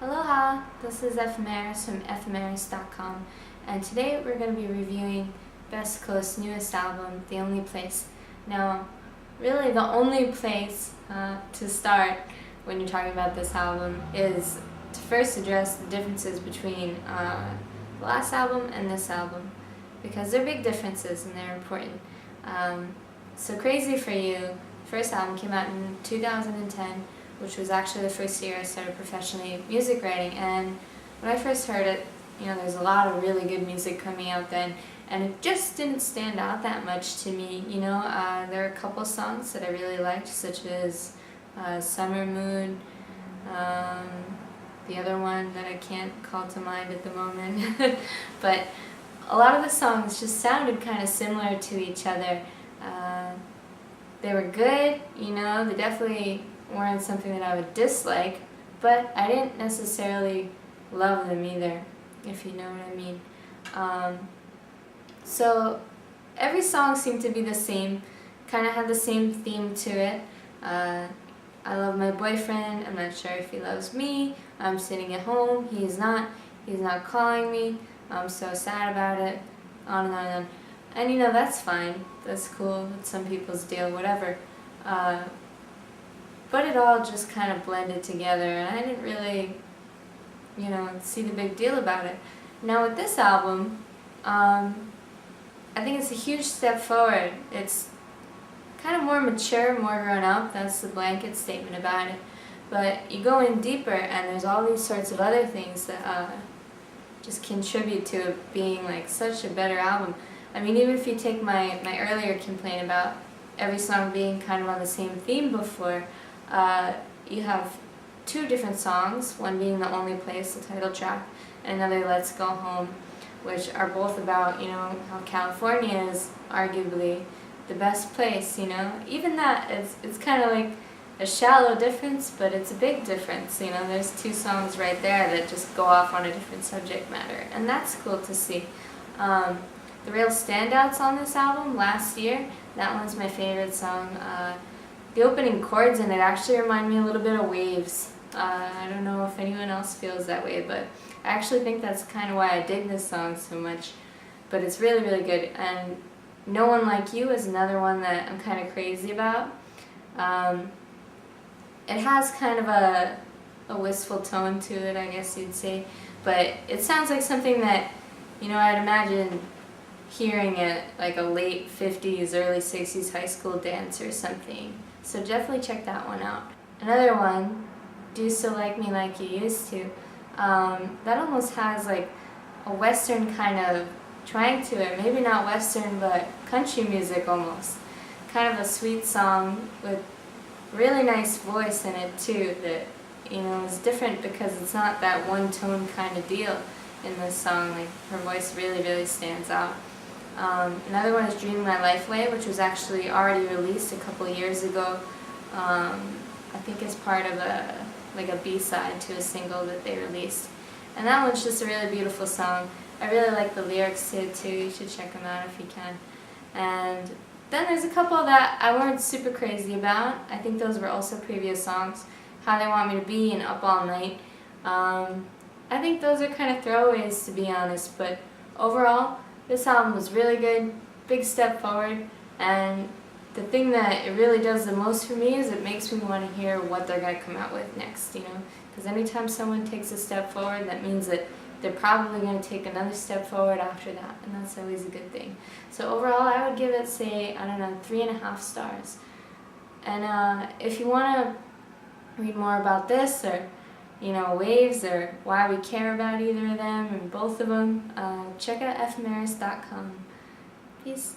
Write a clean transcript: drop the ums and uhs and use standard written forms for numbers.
Aloha, this is FMeris from FMeris.com, and today we're going to be reviewing Best Coast's newest album, The Only Place. Now, really the only place to start when you're talking about this album is to first address the differences between the last album and this album, because they're big differences and they're important. So Crazy For You, first album, came out in 2010, which was actually the first year I started professionally music writing. And when I first heard it, there's a lot of really good music coming out then, and it just didn't stand out that much to me. There are a couple songs that I really liked, such as Summer Moon, the other one that I can't call to mind at the moment. But a lot of the songs just sounded kind of similar to each other. They were good, they definitely weren't something that I would dislike, but I didn't necessarily love them either, if you know what I mean. So every song seemed to be the same, kind of had the same theme to it. I love my boyfriend, I'm not sure if he loves me, I'm sitting at home, he's not calling me, I'm so sad about it, on and on and on. And that's fine, that's cool, it's some people's deal, whatever. But it all just kind of blended together, and I didn't really, see the big deal about it. Now with this album, I think it's a huge step forward. It's kind of more mature, more grown up, that's the blanket statement about it. But you go in deeper, and there's all these sorts of other things that just contribute to it being like such a better album. I mean, even if you take my earlier complaint about every song being kind of on the same theme before, you have two different songs, one being The Only Place, the title track, and another, Let's Go Home, which are both about, how California is arguably the best place, Even that, it's kind of like a shallow difference, but it's a big difference, There's two songs right there that just go off on a different subject matter, and that's cool to see. The real standouts on this album, Last Year, that one's my favorite song. The opening chords in it actually remind me a little bit of Waves. I don't know if anyone else feels that way, but I actually think that's kind of why I dig this song so much. But it's really, really good. And No One Like You is another one that I'm kind of crazy about. It has kind of a wistful tone to it, I guess you'd say. But it sounds like something that, I'd imagine hearing at like a late 50s, early 60s high school dance or something. So definitely check that one out. Another one, Do Still Like Me Like You Used To. That almost has like a western kind of twang to it. Maybe not western, but country music almost. Kind of a sweet song with really nice voice in it too that, is different because it's not that one tone kind of deal in this song. Like, her voice really, really stands out. Another one is Dreaming My Life Away, which was actually already released a couple years ago. I think it's part of a B-side to a single that they released. And that one's just a really beautiful song. I really like the lyrics to it too. You should check them out if you can. And then there's a couple that I weren't super crazy about. I think those were also previous songs. How They Want Me to Be and Up All Night. I think those are kind of throwaways, to be honest, but overall, this album was really good, big step forward, and the thing that it really does the most for me is it makes me want to hear what they're going to come out with next, because anytime someone takes a step forward, that means that they're probably going to take another step forward after that, and that's always a good thing. So overall, I would give it, say, 3.5 stars. And if you want to read more about this, or Waves, or why we care about either of them, and both of them, check out FMeris.com. Peace.